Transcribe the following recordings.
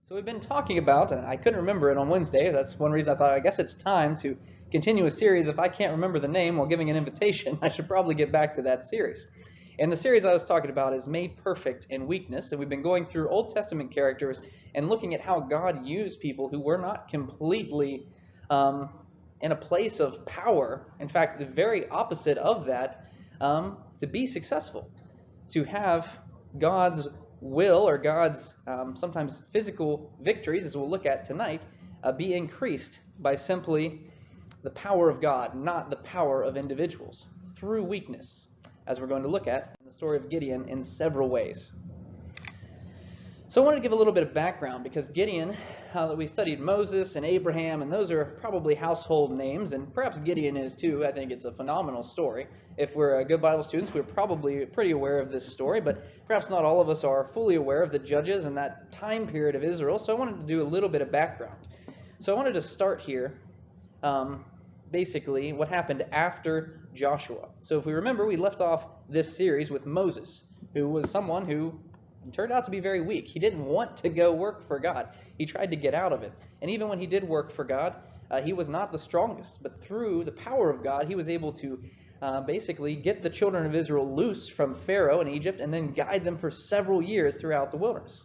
So we've been talking about, and I couldn't remember it on Wednesday. That's one reason I thought, I guess it's time to continue a series. If I can't remember the name while giving an invitation, I should probably get back to that series. And the series I was talking about is Made Perfect in Weakness. And we've been going through Old Testament characters and looking at how God used people who were not completely in a place of power. In fact, the very opposite of that, to be successful, to have God's will or God's sometimes physical victories, as we'll look at tonight, be increased by simply the power of God, not the power of individuals, through weakness, as we're going to look at in the story of Gideon in several ways. So I wanted to give a little bit of background because Gideon, we studied Moses and Abraham, and those are probably household names, and perhaps Gideon is too. I think it's a phenomenal story. If we're good Bible students, we're probably pretty aware of this story, but perhaps not all of us are fully aware of the judges and that time period of Israel, so I wanted to do a little bit of background. So I wanted to start here, basically, what happened after Joshua. So if we remember, we left off this series with Moses, who was someone who turned out to be very weak. He didn't want to go work for God. He tried to get out of it. And even when he did work for God, he was not the strongest. But through the power of God, he was able to basically get the children of Israel loose from Pharaoh in Egypt and then guide them for several years throughout the wilderness.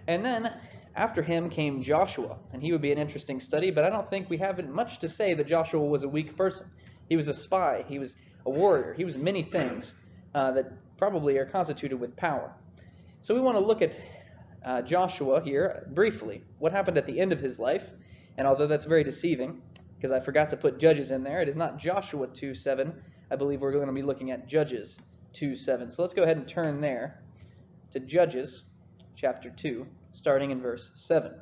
And then after him came Joshua, and he would be an interesting study, but I don't think we have much to say that Joshua was a weak person. He was a spy. He was a warrior. He was many things that probably are constituted with power. So we want to look at Joshua here briefly. What happened at the end of his life? And although that's very deceiving, because I forgot to put Judges in there, it is not Joshua 2:7. I believe we're going to be looking at Judges 2:7. So let's go ahead and turn there to Judges chapter 2, starting in verse 7.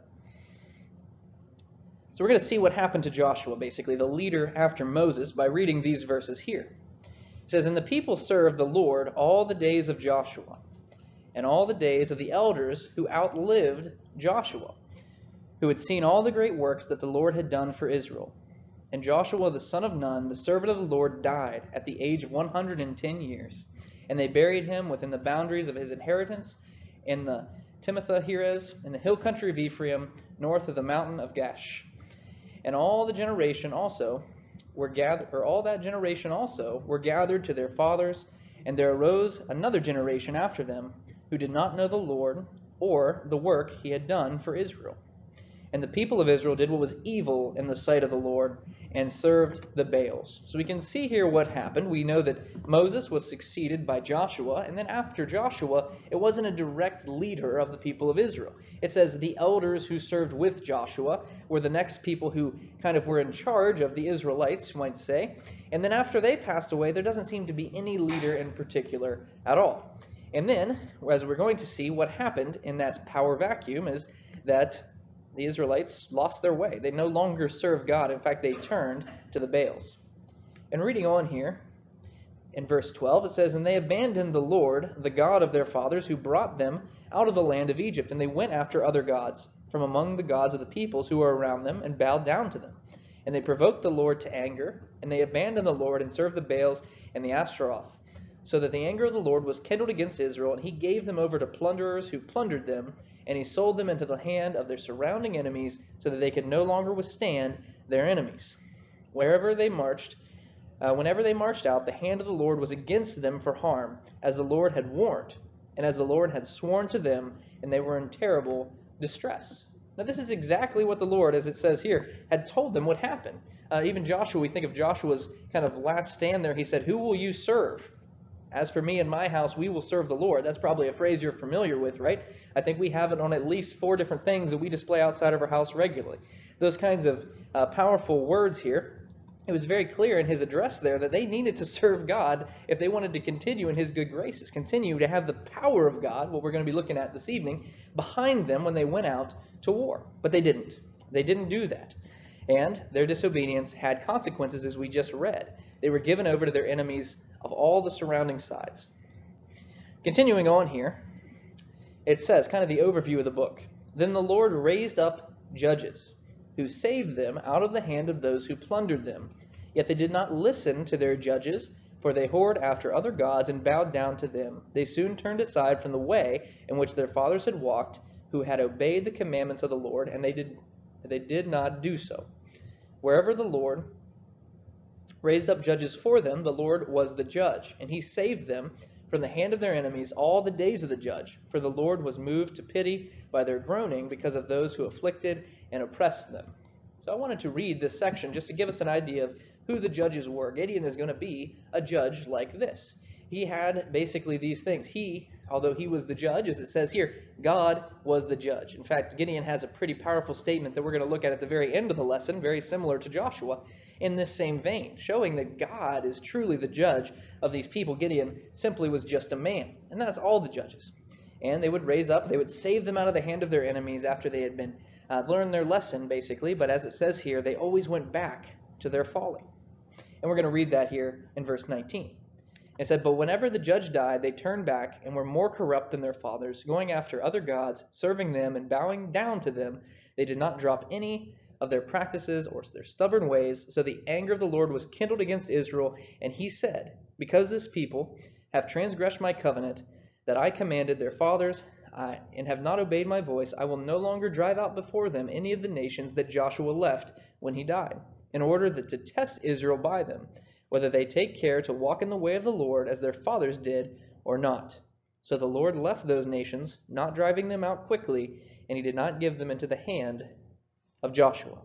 So we're going to see what happened to Joshua, basically, the leader after Moses, by reading these verses here. It says, "And the people served the Lord all the days of Joshua, and all the days of the elders who outlived Joshua, who had seen all the great works that the Lord had done for Israel. And Joshua the son of Nun, the servant of the Lord, died at the age of 110 years. And they buried him within the boundaries of his inheritance in the Timnath-Heres, in the hill country of Ephraim, north of the mountain of Gash. And all the generation also were gathered, or all that generation also were gathered to their fathers, and there arose another generation after them, who did not know the Lord or the work he had done for Israel. And the people of Israel did what was evil in the sight of the Lord and served the Baals." So we can see here what happened. We know that Moses was succeeded by Joshua, and then after Joshua, it wasn't a direct leader of the people of Israel. It says the elders who served with Joshua were the next people who kind of were in charge of the Israelites, you might say. And then after they passed away, there doesn't seem to be any leader in particular at all. And then, as we're going to see, what happened in that power vacuum is that the Israelites lost their way. They no longer served God. In fact, they turned to the Baals. And reading on here, in verse 12, it says, "And they abandoned the Lord, the God of their fathers, who brought them out of the land of Egypt. And they went after other gods from among the gods of the peoples who were around them, and bowed down to them. And they provoked the Lord to anger, and they abandoned the Lord and served the Baals and the Ashtaroth. So that the anger of the Lord was kindled against Israel, and he gave them over to plunderers who plundered them, and he sold them into the hand of their surrounding enemies, so that they could no longer withstand their enemies. Wherever they marched, whenever they marched out, the hand of the Lord was against them for harm, as the Lord had warned, and as the Lord had sworn to them, and they were in terrible distress." Now this is exactly what the Lord, as it says here, had told them would happen. Even Joshua, we think of Joshua's kind of last stand there. He said, "Who will you serve? As for me and my house, we will serve the Lord." That's probably a phrase you're familiar with, right? I think we have it on at least 4 different things that we display outside of our house regularly. Those kinds of powerful words here. It was very clear in his address there that they needed to serve God if they wanted to continue in his good graces, continue to have the power of God, what we're going to be looking at this evening, behind them when they went out to war. But they didn't. They didn't do that. And their disobedience had consequences, as we just read. They were given over to their enemies of all the surrounding sides. Continuing on here, it says, kind of the overview of the book. "Then the Lord raised up judges, who saved them out of the hand of those who plundered them. Yet they did not listen to their judges, for they whored after other gods and bowed down to them. They soon turned aside from the way in which their fathers had walked, who had obeyed the commandments of the Lord, and they did not do so. Wherever the Lord raised up judges for them, the Lord was the judge, and he saved them from the hand of their enemies all the days of the judge. For the Lord was moved to pity by their groaning because of those who afflicted and oppressed them. So I wanted to read this section just to give us an idea of who the judges were. Gideon is going to be a judge like this. He had basically these things. Although he was the judge, as it says here, God was the judge. In fact, Gideon has a pretty powerful statement that we're going to look at the very end of the lesson, very similar to Joshua, in this same vein, showing that God is truly the judge of these people. Gideon simply was just a man, and that's all the judges. And they would raise up, they would save them out of the hand of their enemies after they had been learned their lesson, basically. But as it says here, they always went back to their folly. And we're going to read that here in verse 19. It said, "But whenever the judge died, they turned back and were more corrupt than their fathers, going after other gods, serving them and bowing down to them. They did not drop any of their practices or their stubborn ways. So the anger of the Lord was kindled against Israel, and he said, because this people have transgressed my covenant that I commanded their fathers, and have not obeyed my voice, I will no longer drive out before them any of the nations that Joshua left when he died, in order that to test Israel by them, whether they take care to walk in the way of the Lord as their fathers did or not. So the Lord left those nations, not driving them out quickly, and he did not give them into the hand of Joshua."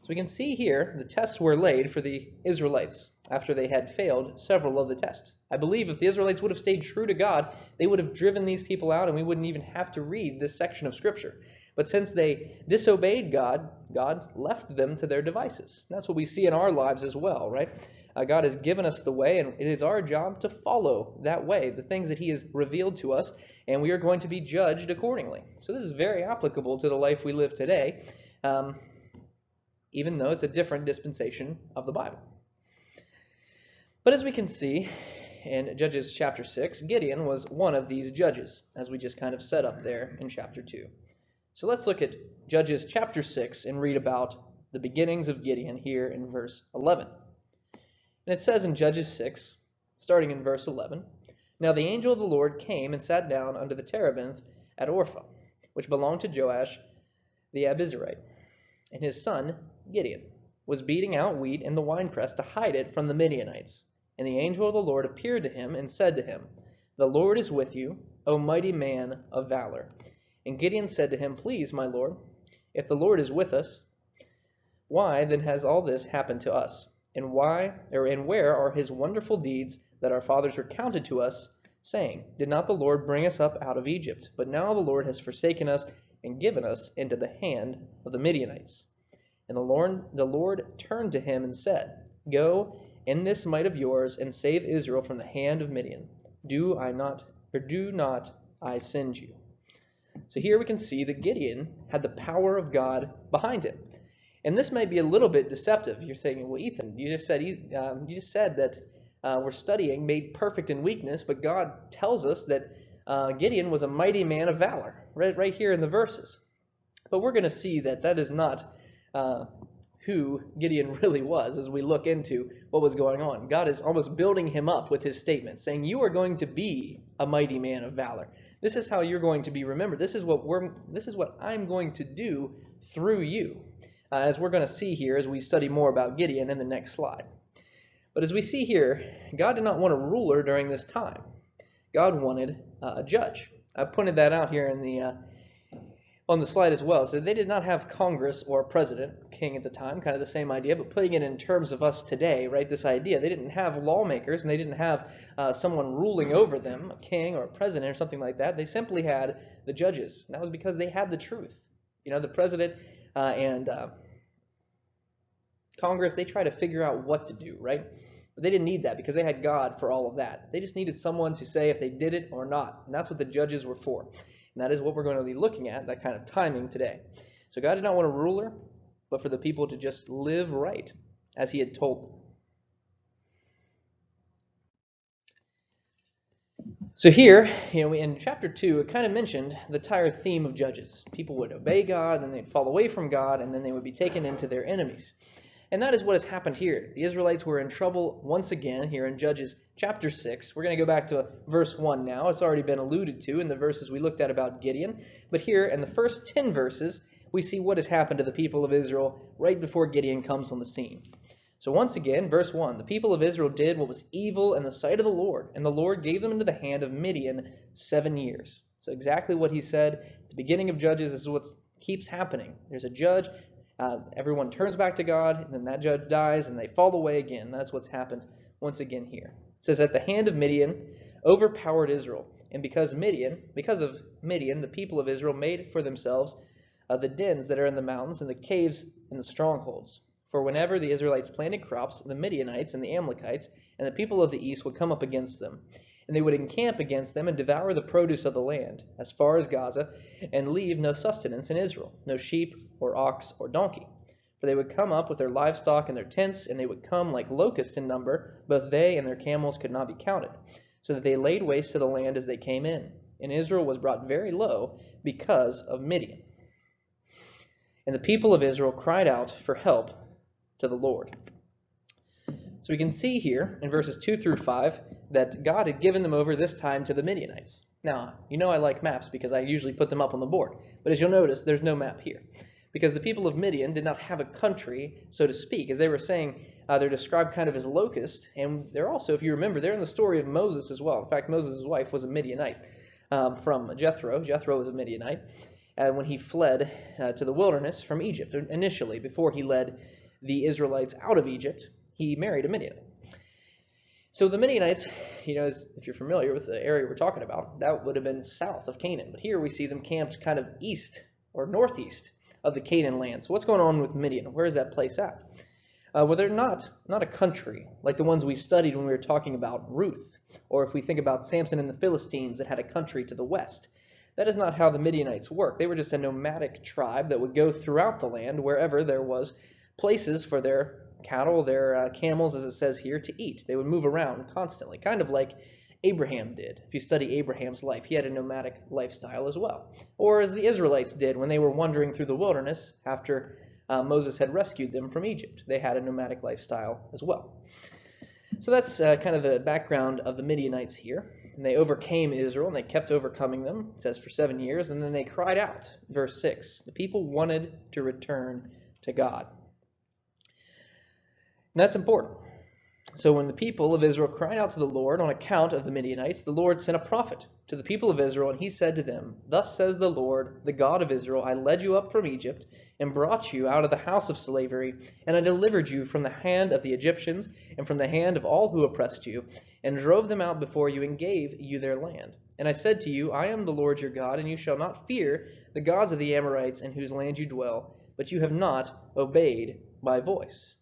So we can see here the tests were laid for the Israelites after they had failed several of the tests. I believe if the Israelites would have stayed true to God, they would have driven these people out and we wouldn't even have to read this section of Scripture. But since they disobeyed God, God left them to their devices. And that's what we see in our lives as well, right? God has given us the way, and it is our job to follow that way, the things that he has revealed to us, and we are going to be judged accordingly. So this is very applicable to the life we live today, even though it's a different dispensation of the Bible. But as we can see in Judges chapter 6, Gideon was one of these judges, as we just kind of set up there in chapter 2. So let's look at Judges chapter 6 and read about the beginnings of Gideon here in verse 11. And it says in Judges 6, starting in verse 11, "Now the angel of the Lord came and sat down under the terebinth at Orpha, which belonged to Joash the Abizarite. And his son, Gideon, was beating out wheat in the winepress to hide it from the Midianites. And the angel of the Lord appeared to him and said to him, 'The Lord is with you, O mighty man of valor.' And Gideon said to him, 'Please, my Lord, if the Lord is with us, why then has all this happened to us? And where are his wonderful deeds that our fathers recounted to us, saying, Did not the Lord bring us up out of Egypt? But now the Lord has forsaken us and given us into the hand of the Midianites.' And the Lord turned to him and said, 'Go in this might of yours and save Israel from the hand of Midian. Do not I send you?'" So here we can see that Gideon had the power of God behind him. And this may be a little bit deceptive. You're saying, "Well, Ethan, you just said that we're studying made perfect in weakness, but God tells us that Gideon was a mighty man of valor," right here in the verses. But we're going to see that that is not who Gideon really was as we look into what was going on. God is almost building him up with his statement, saying, "You are going to be a mighty man of valor. This is how you're going to be remembered. This is what I'm going to do through you." As we're going to see here as we study more about Gideon in the next slide. But as we see here, God did not want a ruler during this time. God wanted a judge. I pointed that out here in on the slide as well. So they did not have Congress or a president, king at the time, kind of the same idea, but putting it in terms of us today, right, this idea. They didn't have lawmakers, and they didn't have someone ruling over them, a king or a president or something like that. They simply had the judges. And that was because they had the truth. You know, the president and Congress, they try to figure out what to do, right? But they didn't need that because they had God for all of that. They just needed someone to say if they did it or not. And that's what the judges were for. And that is what we're going to be looking at, that kind of timing today. So God did not want a ruler, but for the people to just live right as he had told them. So here, in chapter 2, it kind of mentioned the entire theme of judges. People would obey God, then they'd fall away from God, and then they would be taken into their enemies. And that is what has happened here. The Israelites were in trouble once again here in Judges chapter 6. We're going to go back to verse 1 now. It's already been alluded to in the verses we looked at about Gideon. But here in the first 10 verses, we see what has happened to the people of Israel right before Gideon comes on the scene. So once again, verse 1, the people of Israel did what was evil in the sight of the Lord, and the Lord gave them into the hand of Midian 7 years. So exactly what he said at the beginning of Judges is what keeps happening. There's a judge. Everyone turns back to God, and then that judge dies, and they fall away again. That's what's happened once again here. It says, at the hand of Midian overpowered Israel, and because of Midian, the people of Israel made for themselves the dens that are in the mountains, and the caves and the strongholds. For whenever the Israelites planted crops, the Midianites and the Amalekites and the people of the east would come up against them. And they would encamp against them and devour the produce of the land, as far as Gaza, and leave no sustenance in Israel, no sheep or ox or donkey. For they would come up with their livestock and their tents, and they would come like locusts in number. Both they and their camels could not be counted, so that they laid waste to the land as they came in. And Israel was brought very low because of Midian. And the people of Israel cried out for help to the Lord. So we can see here in verses 2 through 5 that God had given them over this time to the Midianites. Now, you know I like maps because I usually put them up on the board. But as you'll notice, there's no map here. Because the people of Midian did not have a country, so to speak. As they were saying, they're described kind of as locusts. And they're also, if you remember, they're in the story of Moses as well. In fact, Moses' wife was a Midianite from Jethro. Jethro was a Midianite. When he fled to the wilderness from Egypt initially, before he led the Israelites out of Egypt, he married a Midianite. So the Midianites, if you're familiar with the area we're talking about, that would have been south of Canaan. But here we see them camped kind of east or northeast of the Canaan land. So what's going on with Midian? Where is that place at? Well, they're not a country like the ones we studied when we were talking about Ruth, or if we think about Samson and the Philistines that had a country to the west. That is not how the Midianites work. They were just a nomadic tribe that would go throughout the land wherever there was places for their cattle, their camels, as it says here, to eat. They would move around constantly, kind of like Abraham did. If you study Abraham's life, he had a nomadic lifestyle as well. Or as the Israelites did when they were wandering through the wilderness after Moses had rescued them from Egypt. They had a nomadic lifestyle as well. So that's kind of the background of the Midianites here. And they overcame Israel, and they kept overcoming them, it says, for 7 years. And then they cried out, verse 6. The people wanted to return to God. And that's important. So when the people of Israel cried out to the Lord on account of the Midianites, the Lord sent a prophet to the people of Israel, and he said to them, Thus says the Lord, the God of Israel, I led you up from Egypt and brought you out of the house of slavery, and I delivered you from the hand of the Egyptians and from the hand of all who oppressed you, and drove them out before you and gave you their land. And I said to you, I am the Lord your God, and you shall not fear the gods of the Amorites in whose land you dwell, but you have not obeyed my voice.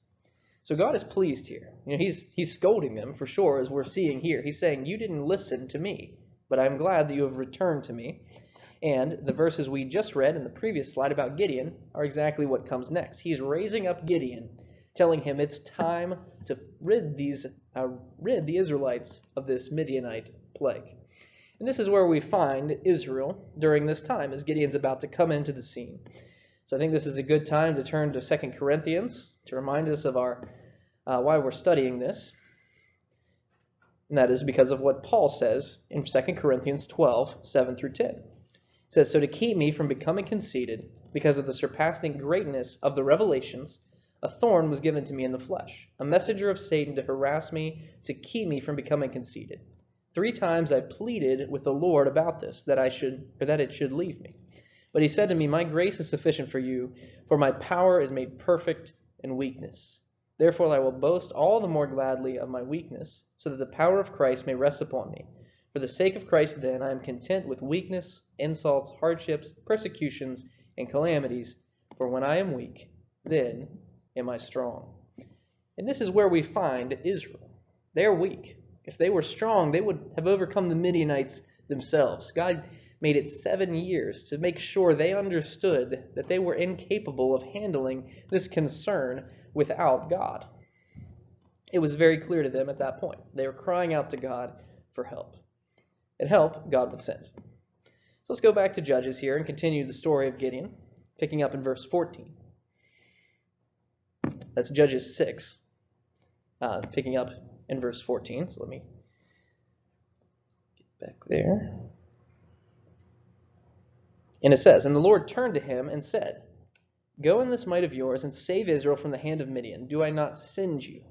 So God is pleased here. He's scolding them for sure, as we're seeing here. He's saying, you didn't listen to me, but I'm glad that you have returned to me. And the verses we just read in the previous slide about Gideon are exactly what comes next. He's raising up Gideon, telling him it's time to rid the Israelites of this Midianite plague. And this is where we find Israel during this time, as Gideon's about to come into the scene. So I think this is a good time to turn to 2 Corinthians to remind us of our why we're studying this. And that is because of what Paul says in 2 Corinthians 12, 7 through 10. It says, So to keep me from becoming conceited, because of the surpassing greatness of the revelations, a thorn was given to me in the flesh, a messenger of Satan to harass me, to keep me from becoming conceited. 3 times I pleaded with the Lord about this, that it should leave me. But he said to me, My grace is sufficient for you, for my power is made perfect in weakness. Therefore I will boast all the more gladly of my weakness, so that the power of Christ may rest upon me. For the sake of Christ, then, I am content with weakness, insults, hardships, persecutions, and calamities. For when I am weak, then am I strong. And this is where we find Israel. They're weak. If they were strong, they would have overcome the Midianites themselves. God made it 7 years to make sure they understood that they were incapable of handling this concern without God. It was very clear to them at that point. They were crying out to God for help. And help God would send. So let's go back to Judges here and continue the story of Gideon, picking up in verse 14. That's Judges 6, picking up in verse 14. So let me get back there. And it says, "And the Lord turned to him and said, Go in this might of yours and save Israel from the hand of Midian. Do I not send you?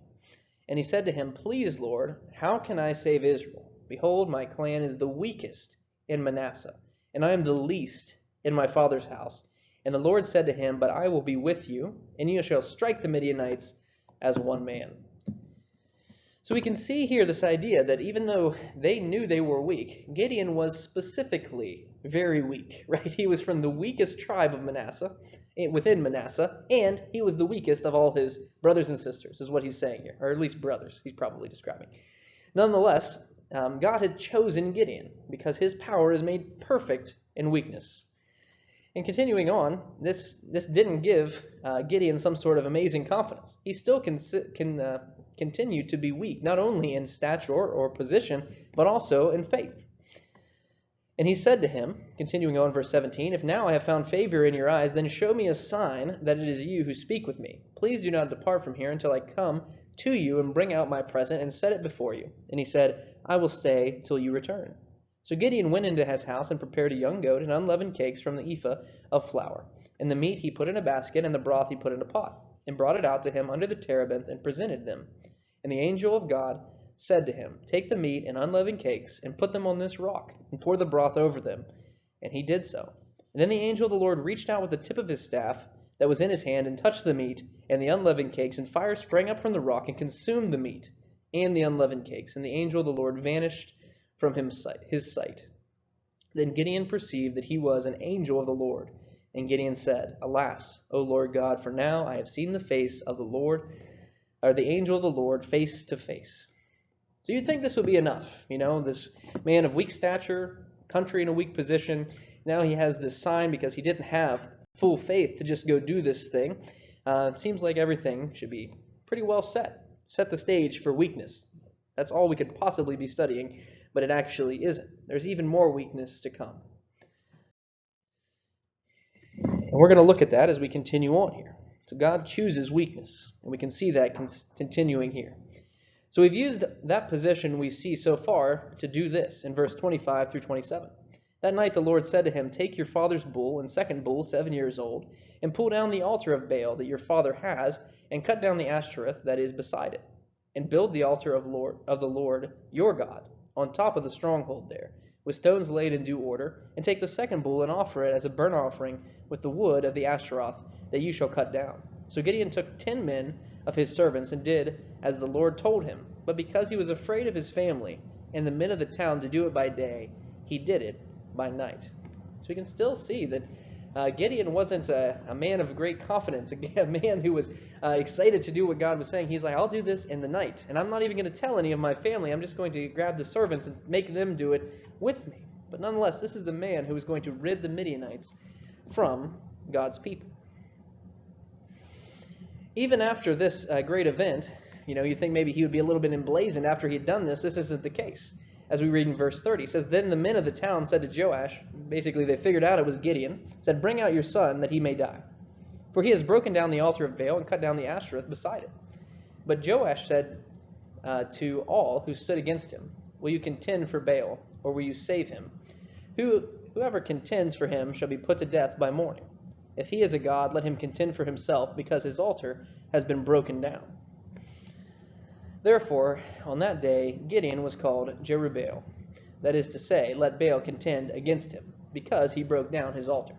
And he said to him, Please, Lord, how can I save Israel? Behold, my clan is the weakest in Manasseh, and I am the least in my father's house. And the Lord said to him, But I will be with you, and you shall strike the Midianites as one man." So we can see here this idea that even though they knew they were weak, Gideon was specifically very weak, right? He was from the weakest tribe of Manasseh, within Manasseh, and he was the weakest of all his brothers and sisters, is what he's saying here, or at least brothers, he's probably describing. Nonetheless, God had chosen Gideon because his power is made perfect in weakness. And continuing on, this didn't give Gideon some sort of amazing confidence. He still can continue to be weak, not only in stature or position, but also in faith. And he said to him, continuing on verse 17, "If now I have found favor in your eyes, then show me a sign that it is you who speak with me. Please do not depart from here until I come to you and bring out my present and set it before you." And he said, "I will stay till you return." So Gideon went into his house and prepared a young goat and unleavened cakes from the ephah of flour. And the meat he put in a basket, and the broth he put in a pot, and brought it out to him under the terebinth and presented them. And the angel of God said to him, "Take the meat and unleavened cakes, and put them on this rock, and pour the broth over them." And he did so. And then the angel of the Lord reached out with the tip of his staff that was in his hand, and touched the meat and the unleavened cakes, and fire sprang up from the rock and consumed the meat and the unleavened cakes. And the angel of the Lord vanished from his sight. Then Gideon perceived that he was an angel of the Lord. And Gideon said, "Alas, O Lord God, for now I have seen the face of the Lord, or the angel of the Lord, face to face." So you'd think this would be enough. This man of weak stature, country in a weak position, now he has this sign because he didn't have full faith to just go do this thing. It seems like everything should be pretty well set. Set the stage for weakness. That's all we could possibly be studying, but it actually isn't. There's even more weakness to come. And we're going to look at that as we continue on here. So God chooses weakness, and we can see that continuing here. So we've used that position we see so far to do this in verse 25 through 27. That night the Lord said to him, "Take your father's bull and second bull, 7 years old, and pull down the altar of Baal that your father has, and cut down the Ashtoreth that is beside it, and build the altar of the Lord your God on top of the stronghold there, with stones laid in due order, and take the second bull and offer it as a burnt offering with the wood of the Ashtaroth that you shall cut down." So Gideon took 10 men of his servants and did as the Lord told him. But because he was afraid of his family and the men of the town to do it by day, he did it by night. So we can still see that Gideon wasn't a man of great confidence, a man who was excited to do what God was saying. He's like, "I'll do this in the night, and I'm not even going to tell any of my family. I'm just going to grab the servants and make them do it with me." But nonetheless, this is the man who was going to rid the Midianites from God's people. Even after this great event, you think maybe he would be a little bit emblazoned after he had done this. This isn't the case. As we read in verse 30, it says, "Then the men of the town said to Joash," basically they figured out it was Gideon, said, "Bring out your son that he may die. For he has broken down the altar of Baal and cut down the Ashtoreth beside it." But Joash said to all who stood against him, "Will you contend for Baal, or will you save him? Whoever contends for him shall be put to death by morning. If he is a god, let him contend for himself, because his altar has been broken down." Therefore, on that day, Gideon was called Jerubbaal, that is to say, "Let Baal contend against him," because he broke down his altar.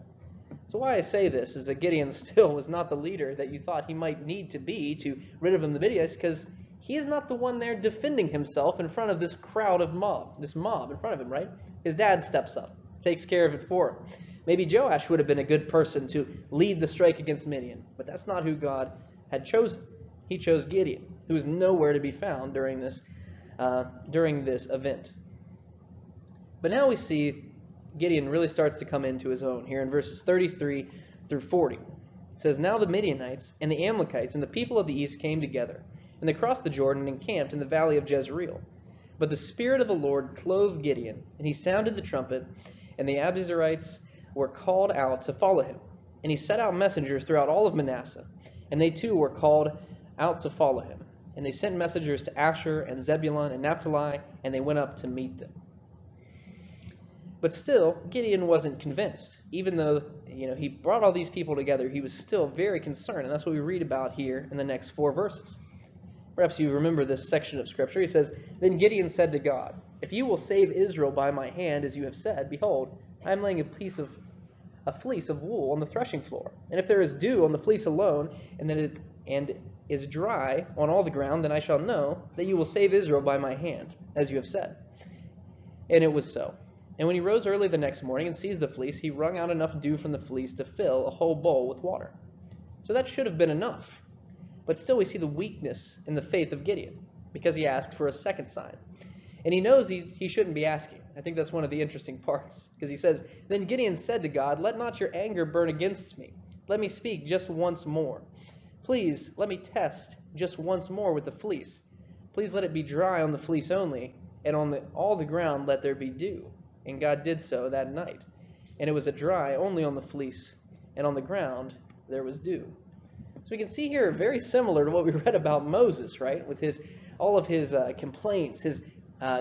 So why I say this is that Gideon still was not the leader that you thought he might need to be to rid of the Midianites, because he is not the one there defending himself in front of this crowd of this mob in front of him, right? His dad steps up, takes care of it for him. Maybe Joash would have been a good person to lead the strike against Midian, but that's not who God had chosen. He chose Gideon, who was nowhere to be found during this event. But now we see Gideon really starts to come into his own here in verses 33 through 40. It says, "Now the Midianites and the Amalekites and the people of the east came together, and they crossed the Jordan and encamped in the valley of Jezreel. But the Spirit of the Lord clothed Gideon, and he sounded the trumpet, and the Abiezrites were called out to follow him. And he sent out messengers throughout all of Manasseh, and they too were called out to follow him. And they sent messengers to Asher and Zebulun and Naphtali, and they went up to meet them. But still, Gideon wasn't convinced. Even though, he brought all these people together, he was still very concerned. And that's what we read about here in the next 4 verses. Perhaps you remember this section of Scripture. He says, "Then Gideon said to God, 'If you will save Israel by my hand, as you have said, behold, I am laying a fleece of wool on the threshing floor. And if there is dew on the fleece alone, and is dry on all the ground, then I shall know that you will save Israel by my hand, as you have said.' And it was so. And when he rose early the next morning and seized the fleece, he wrung out enough dew from the fleece to fill a whole bowl with water." So that should have been enough. But still we see the weakness in the faith of Gideon, because he asked for a second sign. And he knows he shouldn't be asking. I think that's one of the interesting parts, because he says, "Then Gideon said to God, 'Let not your anger burn against me. Let me speak just once more. Please let me test just once more with the fleece. Please let it be dry on the fleece only, and on all the ground let there be dew.' And God did so that night. And it was dry only on the fleece, and on the ground there was dew." So we can see here very similar to what we read about Moses, right? With all of his complaints, his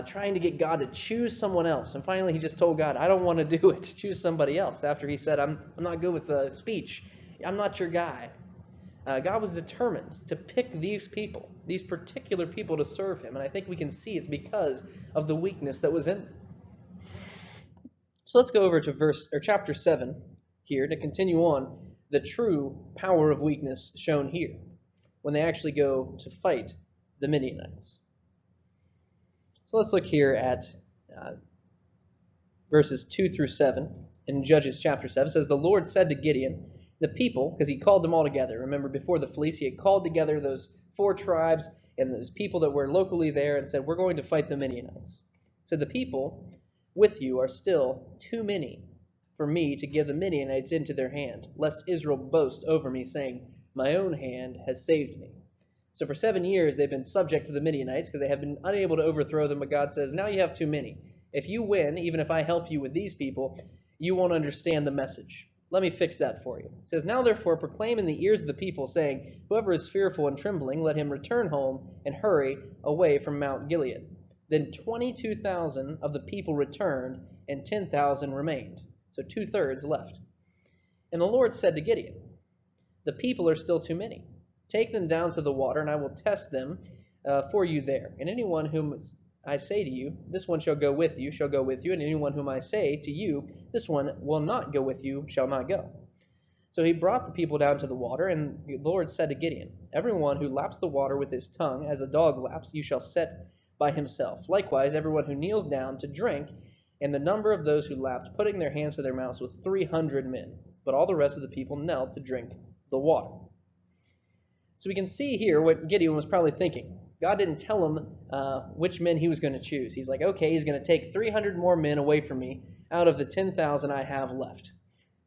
trying to get God to choose someone else. And finally he just told God, "I don't want to do it. Choose somebody else." After he said, I'm not good with speech. I'm not your guy. God was determined to pick these people, these particular people, to serve him. And I think we can see it's because of the weakness that was in them. So let's go over to chapter 7 here to continue on the true power of weakness shown here when they actually go to fight the Midianites. So let's look here at verses 2 through 7 in Judges chapter 7. It says, "The Lord said to Gideon, the people," because he called them all together. Remember, before the fleece, he had called together those 4 tribes and those people that were locally there and said, "We're going to fight the Midianites." He said, "The people with you are still too many for me to give the Midianites into their hand, lest Israel boast over me, saying, 'My own hand has saved me.'" So for 7 years they've been subject to the Midianites because they have been unable to overthrow them, but God says, "Now you have too many. If you win, even if I help you with these people, you won't understand the message. Let me fix that for you." It says, "Now therefore proclaim in the ears of the people, saying, 'Whoever is fearful and trembling, let him return home and hurry away from Mount Gilead.' Then 22,000 of the people returned, and 10,000 remained." So 2/3 left. "And the Lord said to Gideon, 'The people are still too many. Take them down to the water, and I will test them for you there. And anyone whom I say to you, this one shall go with you, and anyone whom I say to you, this one will not go with you, shall not go.' So he brought the people down to the water, and the Lord said to Gideon, 'Everyone who laps the water with his tongue, as a dog laps, you shall set by himself. Likewise, everyone who kneels down to drink.' And the number of those who lapped, putting their hands to their mouths, was 300 men. But all the rest of the people knelt to drink the water." So we can see here what Gideon was probably thinking. God didn't tell him which men he was going to choose. He's like, okay, he's going to take 300 more men away from me out of the 10,000 I have left.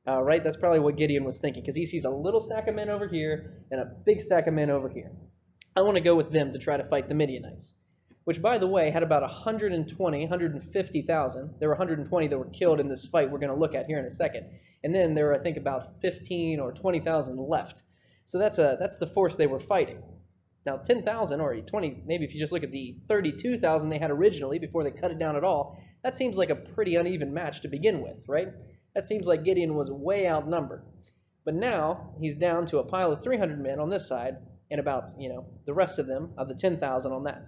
Right? That's probably what Gideon was thinking, because he sees a little stack of men over here and a big stack of men over here. I want to go with them to try to fight the Midianites, which, by the way, had about 150,000. There were 120 that were killed in this fight we're going to look at here in a second. And then there were, I think, about 15 or 20,000 left. So that's the force they were fighting. Now, 10,000 or 20, maybe if you just look at the 32,000 they had originally before they cut it down at all, that seems like a pretty uneven match to begin with, right? That seems like Gideon was way outnumbered. But now he's down to a pile of 300 men on this side and about, the rest of them, of the 10,000 on that.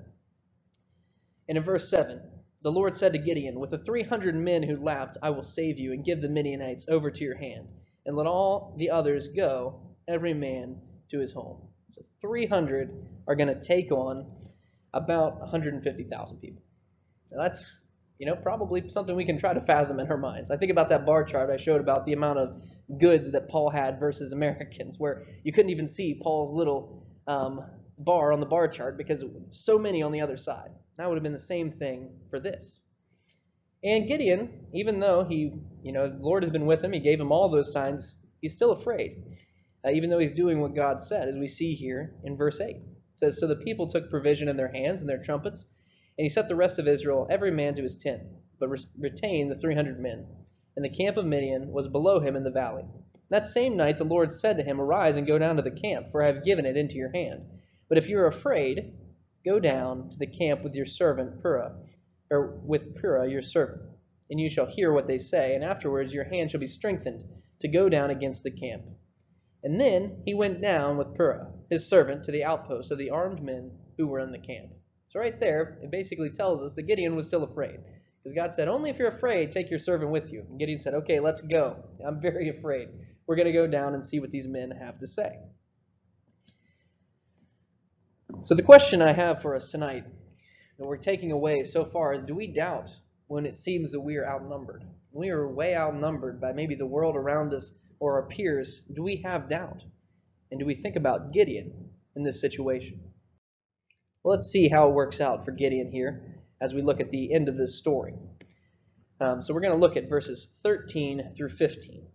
And in verse 7, the Lord said to Gideon, "With the 300 men who lapped, I will save you and give the Midianites over to your hand. And let all the others go, every man to his home." So 300 are going to take on about 150,000 people. Now that's, probably something we can try to fathom in our minds. I think about that bar chart I showed about the amount of goods that Paul had versus Americans, where you couldn't even see Paul's little bar on the bar chart because so many on the other side. That would have been the same thing for this. And Gideon, even though the Lord has been with him, he gave him all those signs, he's still afraid, even though he's doing what God said, as we see here in verse 8. It says, "So the people took provision in their hands and their trumpets, and he set the rest of Israel, every man to his tent, but retained the 300 men. And the camp of Midian was below him in the valley. That same night the Lord said to him, 'Arise and go down to the camp, for I have given it into your hand.' But if you are afraid, go down to the camp with your servant Purah, or with Purah your servant, and you shall hear what they say, and afterwards your hand shall be strengthened to go down against the camp. And then he went down with Purah, his servant, to the outposts of the armed men who were in the camp. So right there, it basically tells us that Gideon was still afraid. Because God said, only if you're afraid, take your servant with you. And Gideon said, okay, let's go. I'm very afraid. We're going to go down and see what these men have to say. So the question I have for us tonight that we're taking away so far is, do we doubt when it seems that we are outnumbered? When we are way outnumbered by maybe the world around us or our peers, do we have doubt? And do we think about Gideon in this situation? Well, let's see how it works out for Gideon here as we look at the end of this story. So we're going to look at verses 13 through 15.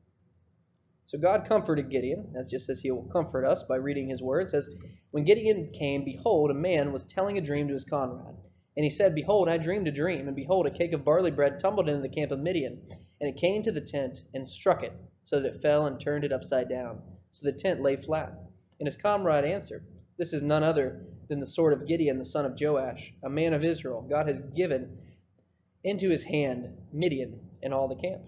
So God comforted Gideon, just as he will comfort us by reading his word. It says, when Gideon came, behold, a man was telling a dream to his comrade. And he said, behold, I dreamed a dream, and behold, a cake of barley bread tumbled into the camp of Midian. And it came to the tent and struck it, so that it fell and turned it upside down. So the tent lay flat. And his comrade answered, this is none other than the sword of Gideon, the son of Joash, a man of Israel. God has given into his hand Midian and all the camp.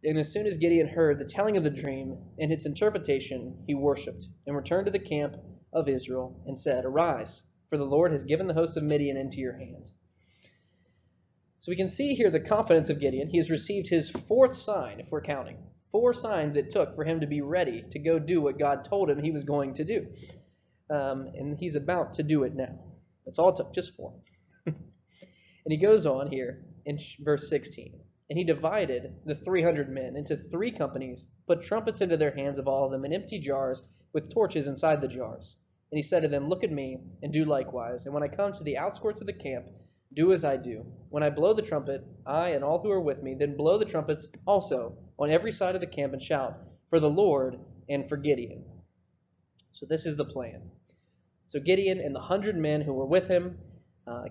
And as soon as Gideon heard the telling of the dream and its interpretation, he worshipped and returned to the camp of Israel and said, arise, for the Lord has given the host of Midian into your hand. So we can see here the confidence of Gideon. He has received his fourth sign, if we're counting. 4 signs it took for him to be ready to go do what God told him he was going to do. And he's about to do it now. That's all it took, just 4. And he goes on here in verse 16. And he divided the 300 men into 3 companies, put trumpets into their hands of all of them, and empty jars with torches inside the jars. And he said to them, look at me, and do likewise. And when I come to the outskirts of the camp, do as I do. When I blow the trumpet, I and all who are with me, then blow the trumpets also on every side of the camp and shout, for the Lord and for Gideon. So this is the plan. So Gideon and the 100 men who were with him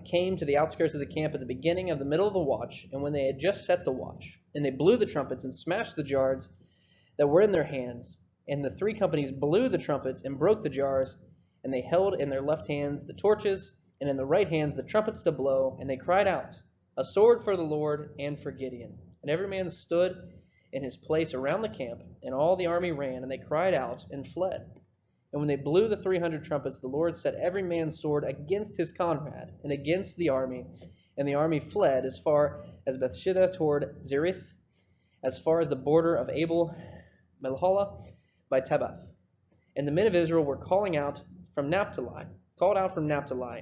came to the outskirts of the camp at the beginning of the middle of the watch, and when they had just set the watch, and they blew the trumpets and smashed the jars that were in their hands, and the 3 companies blew the trumpets and broke the jars, and they held in their left hands the torches, and in the right hands the trumpets to blow, and they cried out, a sword for the Lord and for Gideon. And every man stood in his place around the camp, and all the army ran, and they cried out and fled. And when they blew the 300 trumpets, the Lord set every man's sword against his comrade and against the army, and the army fled as far as Bethsheba toward Zerith, as far as the border of Abel Melholah by Tabbath. And the men of Israel were called out from Naphtali,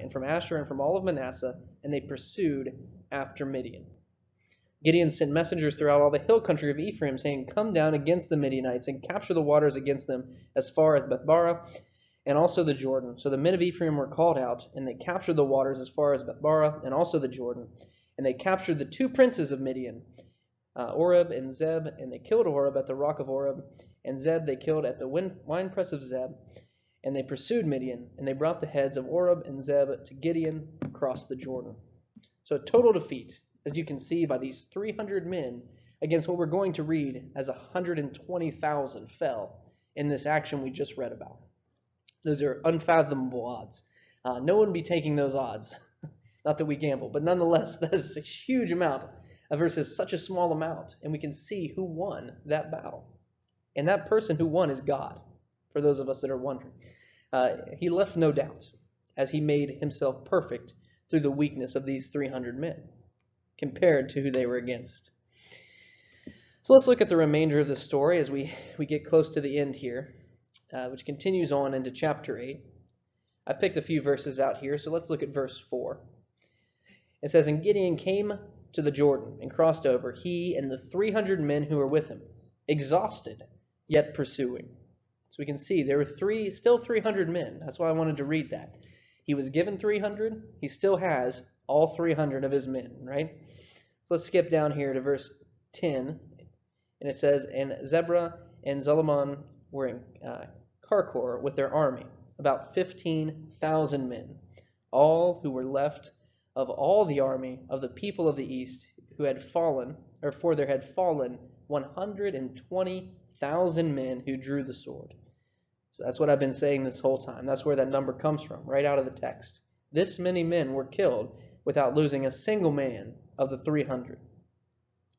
and from Asher, and from all of Manasseh, and they pursued after Midian. Gideon sent messengers throughout all the hill country of Ephraim, saying, come down against the Midianites and capture the waters against them as far as Bethbara and also the Jordan. So the men of Ephraim were called out, and they captured the waters as far as Bethbara and also the Jordan. And they captured the 2 princes of Midian, Oreb and Zeb, and they killed Oreb at the rock of Oreb, and Zeb they killed at the winepress of Zeb. And they pursued Midian, and they brought the heads of Oreb and Zeb to Gideon across the Jordan. So a total defeat, as you can see, by these 300 men against what we're going to read as 120,000 fell in this action we just read about. Those are unfathomable odds. No one would be taking those odds. Not that we gamble, but nonetheless, that is a huge amount versus such a small amount. And we can see who won that battle. And that person who won is God, for those of us that are wondering. He left no doubt, as he made himself perfect through the weakness of these 300 men, compared to who they were against. So let's look at the remainder of the story as we get close to the end here, which continues on into chapter 8. I picked a few verses out here, so let's look at verse 4. It says, and Gideon came to the Jordan and crossed over, he and the 300 men who were with him, exhausted, yet pursuing. So we can see there were still 300 men. That's why I wanted to read that. He was given 300. He still has all 300 of his men, right? So let's skip down here to verse 10. And it says, and Zebra and Zalman were in Karkor with their army, about 15,000 men, all who were left of all the army of the people of the east who had fallen, or for there had fallen 120,000 men who drew the sword. So that's what I've been saying this whole time. That's where that number comes from, right out of the text. This many men were killed without losing a single man of the 300.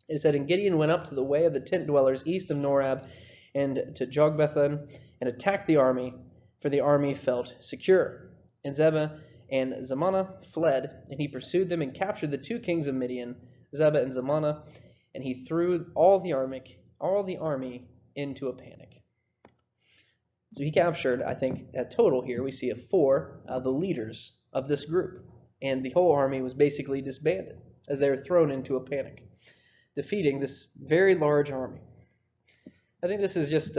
It said, and Gideon went up to the way of the tent dwellers east of Norab and to Jogbethan and attacked the army, for the army felt secure. And Zebah and Zalmunna fled, and he pursued them and captured the 2 kings of Midian, Zebah and Zalmunna, and he threw all the army into a panic. So he captured, I think, at total here, we see of 4 of the leaders of this group. And the whole army was basically disbanded as they were thrown into a panic, defeating this very large army. I think this is just,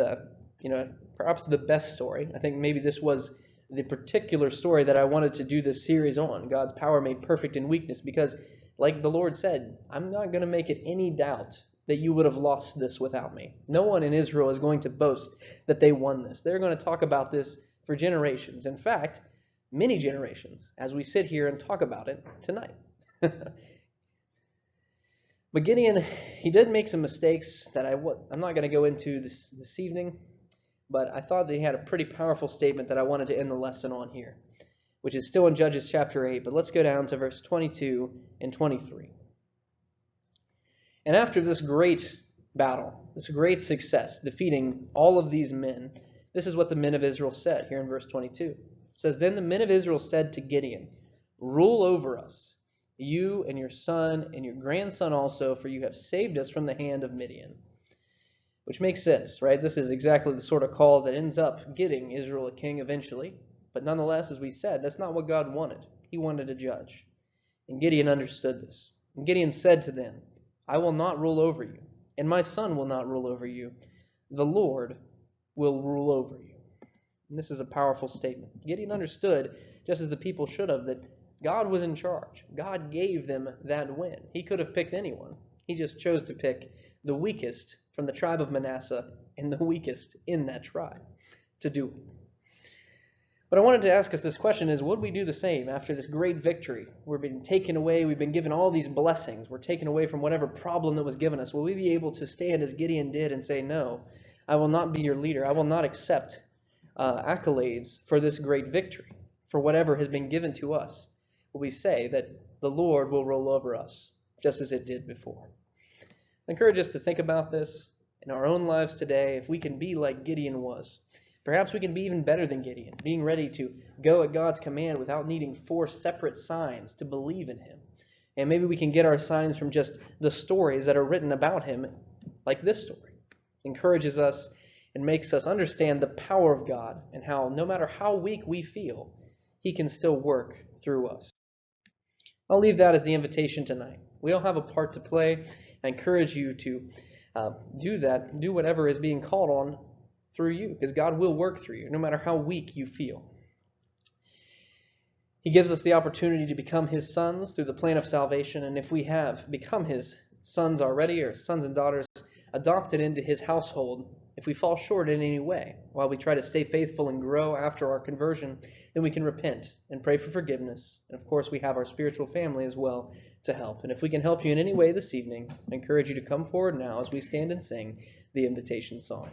perhaps the best story. I think maybe this was the particular story that I wanted to do this series on, God's power made perfect in weakness, because like the Lord said, I'm not going to make it any doubt that you would have lost this without me. No one in Israel is going to boast that they won this. They're going to talk about this for generations. In fact, many generations, as we sit here and talk about it tonight. But Gideon, he did make some mistakes that I'm not going to go into this evening, but I thought that he had a pretty powerful statement that I wanted to end the lesson on here, which is still in Judges chapter 8, but let's go down to verse 22 and 23. And after this great battle, this great success, defeating all of these men, this is what the men of Israel said here in verse 22. It says, then the men of Israel said to Gideon, rule over us, you and your son and your grandson also, for you have saved us from the hand of Midian. Which makes sense, right? This is exactly the sort of call that ends up getting Israel a king eventually. But nonetheless, as we said, that's not what God wanted. He wanted a judge. And Gideon understood this. And Gideon said to them, I will not rule over you, and my son will not rule over you. The Lord will rule over you. And this is a powerful statement. Gideon understood, just as the people should have, that God was in charge. God gave them that win. He could have picked anyone. He just chose to pick the weakest from the tribe of Manasseh and the weakest in that tribe to do it. But I wanted to ask us this question is, would we do the same after this great victory? We're being taken away. We've been given all these blessings. We're taken away from whatever problem that was given us. Will we be able to stand as Gideon did and say, no, I will not be your leader. I will not accept accolades for this great victory, for whatever has been given to us? Will we say that the Lord will rule over us, just as it did before? I encourage us to think about this in our own lives today. If we can be like Gideon was, perhaps we can be even better than Gideon, being ready to go at God's command without needing 4 separate signs to believe in him. And maybe we can get our signs from just the stories that are written about him, like this story. It encourages us and makes us understand the power of God and how no matter how weak we feel, he can still work through us. I'll leave that as the invitation tonight. We all have a part to play. I encourage you to do that, do whatever is being called on through you, because God will work through you, no matter how weak you feel. He gives us the opportunity to become his sons through the plan of salvation, and if we have become his sons already, or sons and daughters adopted into his household, if we fall short in any way while we try to stay faithful and grow after our conversion, then we can repent and pray for forgiveness. And of course, we have our spiritual family as well to help. And if we can help you in any way this evening, I encourage you to come forward now as we stand and sing the invitation song.